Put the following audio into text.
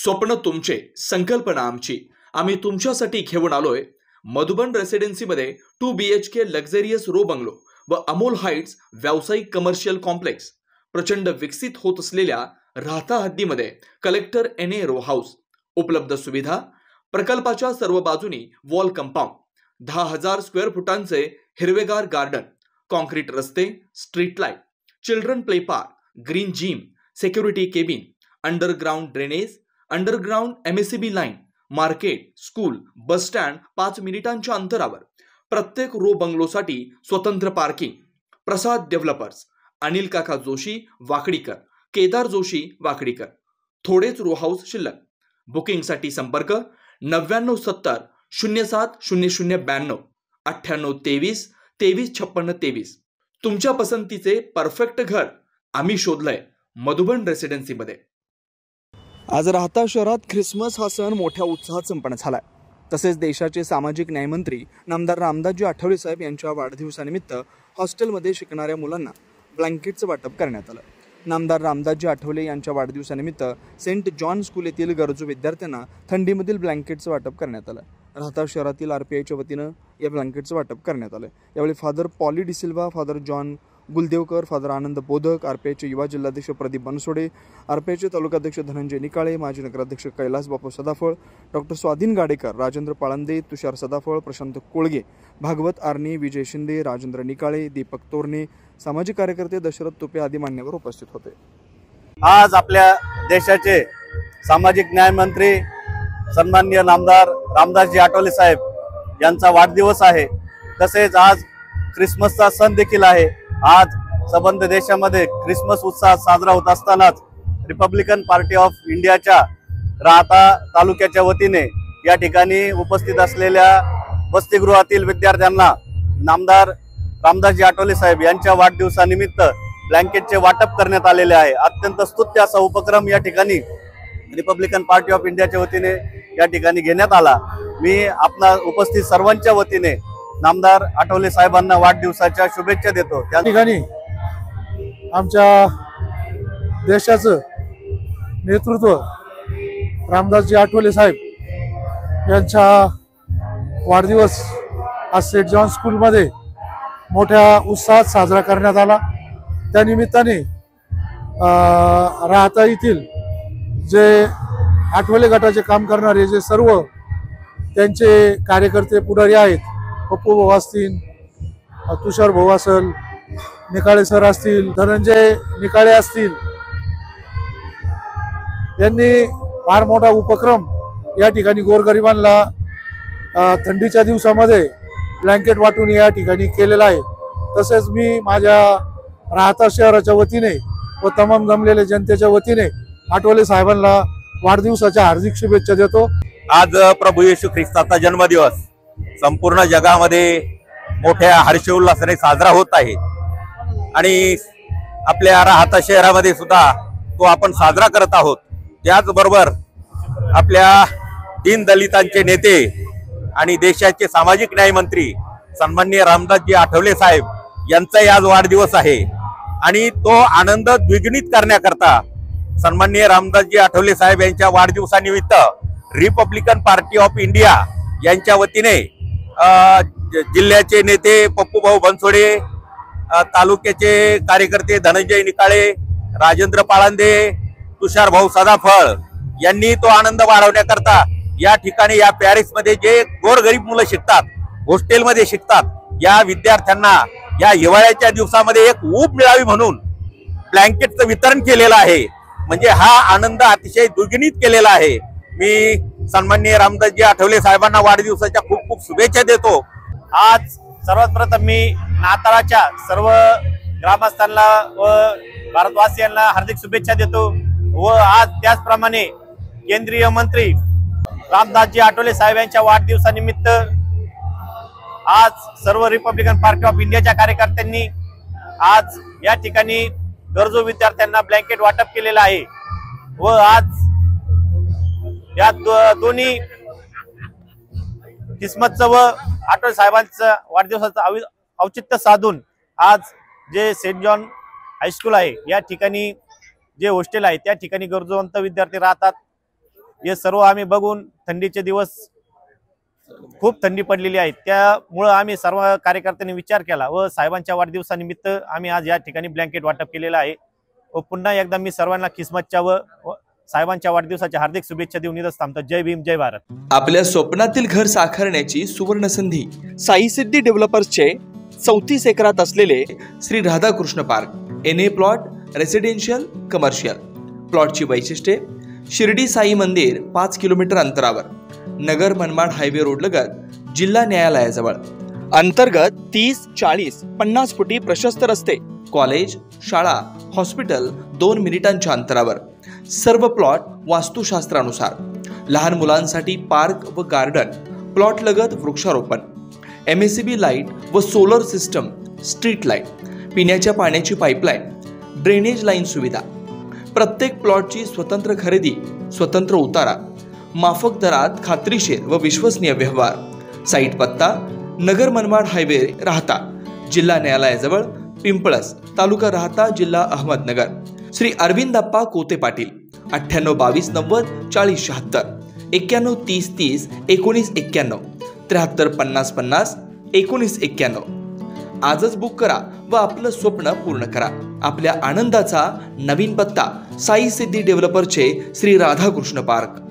स्वप्न तुमचे, संकल्पना आमची. आम्ही तुमच्यासाठी घेऊन आलोय मधुबन रेसिडेन्सीमध्ये 2 BHK लक्झरियस रो बंगलो व अमोल हाइट्स व्यावसायिक कमर्शियल कॉम्प्लेक्स. प्रचंड विकसित होत असलेल्या राहता हद्दीमध्ये कलेक्टर NA रो हाऊस. उपलब्ध सुविधा: प्रकल्पाच्या सर्व बाजूनी वॉल कंपाऊंड, 10,000 स्क्वेअर फुटांचे हिरवेगार गार्डन, कॉन्क्रीट रस्ते, street light, children play park, green gym, security cabin, underground drainage, underground MSCB line, market, school, bus stand 5 मिनिटांच्या अंतरावर. प्रत्येक रो बंगलोसाठी स्वतंत्र पार्किंग. प्रसाद डेव्हलपर्स, अनिल काका जोशी वाकडीकर, केदार जोशी वाकडीकर. थोडेच रो हाऊस शिल्लक. बुकिंगसाठी संपर्क 9970 07 0092 9823 2356 23. तुमच्या पसंतीचे परफेक्ट घर आम्ही शोधलंय मधुबन रेसिडेन्सीमध्ये. आज राहता शहरात ख्रिसमस हा सण मोठ्या उत्साहात संपन्न झालाय. तसेच देशाचे सामाजिक न्यायमंत्री नामदार रामदासजी आठवले साहेब यांच्या वाढदिवसानिमित्त हॉस्टेलमध्ये शिकणाऱ्या मुलांना ब्लँकेटचं वाटप करण्यात आलं. नामदार रामदासजी आठवले यांच्या वाढदिवसानिमित्त सेंट जॉन स्कूल येथील गरजू विद्यार्थ्यांना थंडीमधील ब्लँकेटचं वाटप करण्यात आलं. राहता शहरातील RPIच्या वतीनं या ब्लँकेटचं वाटप करण्यात आलं. यावेळी father Poly D'Silva, father John Guldevkar, father Anand Bodhak, RPIचे युवा जिल्हाध्यक्ष प्रदीप बनसोडे, RPIचे तालुकाध्यक्ष धनंजय निकाळे, माजी नगराध्यक्ष कैलास बापू सदाफळ, डॉक्टर स्वाधीन गाडेकर, राजेंद्र पाळंदे, तुषार सदाफळ, प्रशांत कोळगे, भागवत आर्नी, विजय शिंदे, राजेंद्र निकाळे, दीपक तोरणे, सामाजिक कार्यकर्ते दशरथ तुपे आदी मान्यवर उपस्थित होते. आज आपल्या देशाचे सामाजिक न्याय मंत्री सन्माननीय नामदार रामदासजी आठवले साहेब यांचा वाढदिवस आहे. तसेच आज ख्रिसमसचा सण देखील आहे. आज संबंध देशामध्ये ख्रिसमस उत्साह साजरा होत असतानाच रिपब्लिकन पार्टी ऑफ इंडियाच्या राहता तालुक्याच्या वतीने या ठिकाणी उपस्थित असलेल्या वसतिगृहातील विद्यार्थ्यांना नामदार रामदासजी आठवले साहेब यांच्या वाढदिवसानिमित्त ब्लँकेटचे वाटप करण्यात आलेले आहे. अत्यंत स्तुत्य असा उपक्रम या ठिकाणी रिपब्लिकन पार्टी ऑफ इंडियाच्या वतीने या ठिकाणी घेण्यात आला. मी आपल्या उपस्थित सर्वांच्या वतीने नामदार आठवले साहेबांना वाढदिवसाच्या शुभेच्छा देतो. त्या ठिकाणी आमच्या देशाचं नेतृत्व रामदासजी आठवले साहेब यांचा वाढदिवस आज सेंट जॉन स्कूलमध्ये मोठ्या उत्साहात साजरा करण्यात आला. त्यानिमित्ताने राहता येथील जे आठवले गटाचे काम करणारे जे सर्व त्यांचे कार्यकर्ते पुढारी आहेत, पप्पू भाऊ असतील, तुषार भाऊ असेल, निकाळे सर असतील, धनंजय निकाळे असतील, यांनी फार मोठा उपक्रम या ठिकाणी गोरगरिबांना थंडीच्या दिवसामध्ये ब्लँकेट वाटून या ठिकाणी केलेला आहे. तसेच मी माझ्या राहता शहराच्या वतीने व तमाम जमलेल्या जनतेच्या वतीने आठवले साहेबांना वाढदिवसाच्या हार्दिक शुभेच्छा देतो. आज प्रभू येशू ख्रिस्ताचा जन्मदिवस संपूर्ण जगामध्ये मोठ्या हर्षोल्लासाने साजरा होत आहे आणि आपल्या राहता शहरामध्ये सुद्धा तो आपण साजरा करत आहोत. त्याचबरोबर आपल्या दीनदलितांचे नेते आणि देशाचे सामाजिक न्याय मंत्री सन्माननीय रामदासजी आठवले साहेब यांचाही आज वाढदिवस आहे आणि तो आनंद द्विगुणित करण्याकरता सन्माननीय रामदासजी आठवले साहेब यांच्या वाढदिवसानिमित्त रिपब्लिकन पार्टी ऑफ इंडिया यांच्या वतीने जिल्ह्याचे नेते पप्पू भाऊ बनसोडे, तालुक्याचे कार्यकर्ते धनंजय निकाळे, राजेंद्र पाळंदे, तुषार भाऊ सदाफळ यांनी तो आनंद वाढवण्याकरता या ठिकाणी या पॅरिसमध्ये जे गोरगरीब मुलं शिकतात, हॉस्टेलमध्ये शिकतात, या विद्यार्थ्यांना या हिवाळ्याच्या दिवसामध्ये एक ऊब मिळावी म्हणून ब्लँकेटचं वितरण केलेलं आहे. म्हणजे हा आनंद अतिशय द्विगुणित केलेला आहे. मी सन्माननीय रामदासजी आठवले साहेबांना वाढदिवसाच्या खूप खूप शुभेच्छा देतो. आज सर्वात प्रथम मी नाताळाच्या सर्व ग्रामस्थांना व भारतवासियांना हार्दिक शुभेच्छा देतो व आज त्याचप्रमाणे केंद्रीय मंत्री रामदासजी आठवले साहेब यांच्या वाढदिवसानिमित्त आज सर्व रिपब्लिकन पार्टी ऑफ इंडियाच्या कार्यकर्त्यांनी आज या ठिकाणी गरजू विद्यार्थ्यांना ब्लँकेट वाटप केलेलं आहे व आज या दोन्ही ख्रिसमसचं व आठवले साहेबांचं वाढदिवसाचं औचित्य साधून आज जे सेंट जॉन हायस्कूल आहे या ठिकाणी जे हॉस्टेल आहे त्या ठिकाणी गरजूवंत विद्यार्थी राहतात. हे सर्व आम्ही बघून थंडीचे दिवस खूप थंडी पडलेली आहे, त्यामुळं आम्ही सर्व कार्यकर्त्यांनी विचार केला व साहेबांच्या वाढदिवसानिमित्त आम्ही आज या ठिकाणी ब्लँकेट वाटप केलेलं आहे. व पुन्हा एकदा मी सर्वांना ख्रिसमसच्या व साहेबांच्या वाढदिवसाच्या हार्दिक शुभेच्छा देऊन इथंच थांबतो. जय भीम, जय भारत. आपल्या स्वप्नातील घर साकारण्याची सुवर्ण संधी. साई सिद्धी डेव्हलपर्सचे 34 एकरात असलेले Shri Radhakrishna park, NA plot, residential, commercial. प्लॉटची वैशिष्ट्ये: शिर्डी साई मंदिर 5 किलोमीटर अंतरावर, नगर मनमाड हायवे रोड लगत, जिल्हा न्यायालयाजवळ. अंतर्गत 30, 40, 50 फुटी प्रशस्त रस्ते, कॉलेज, शाळा, हॉस्पिटल 2 मिनिटांच्या अंतरावर. सर्व प्लॉट वास्तुशास्त्रानुसार. लहान मुलांसाठी पार्क व गार्डन, प्लॉट लगत वृक्षारोपण, MACB लाईट व सोलर सिस्टम, स्ट्रीट लाईट, पिण्याच्या पाण्याची पाईपलाईन, ड्रेनेज लाईन सुविधा. प्रत्येक प्लॉटची स्वतंत्र खरेदी, स्वतंत्र उतारा, माफक दरात खात्रीशीर व विश्वसनीय व्यवहार. साईट पत्ता: नगर मनमाड हायवे, राहता, जिल्हा न्यायालयाजवळ, पिंपळस, तालुका राहता, जिल्हा अहमदनगर. श्री अरविंदप्पा कोते पाटील. 98 22 90 40 76, 91 30 30 19 91, 73 50 50 19 91. आजच बुक करा व आपलं स्वप्न पूर्ण करा. आपल्या आनंदाचा नवीन पत्ता: साई सिद्धी डेव्हलपरचे श्री राधाकृष्ण पार्क.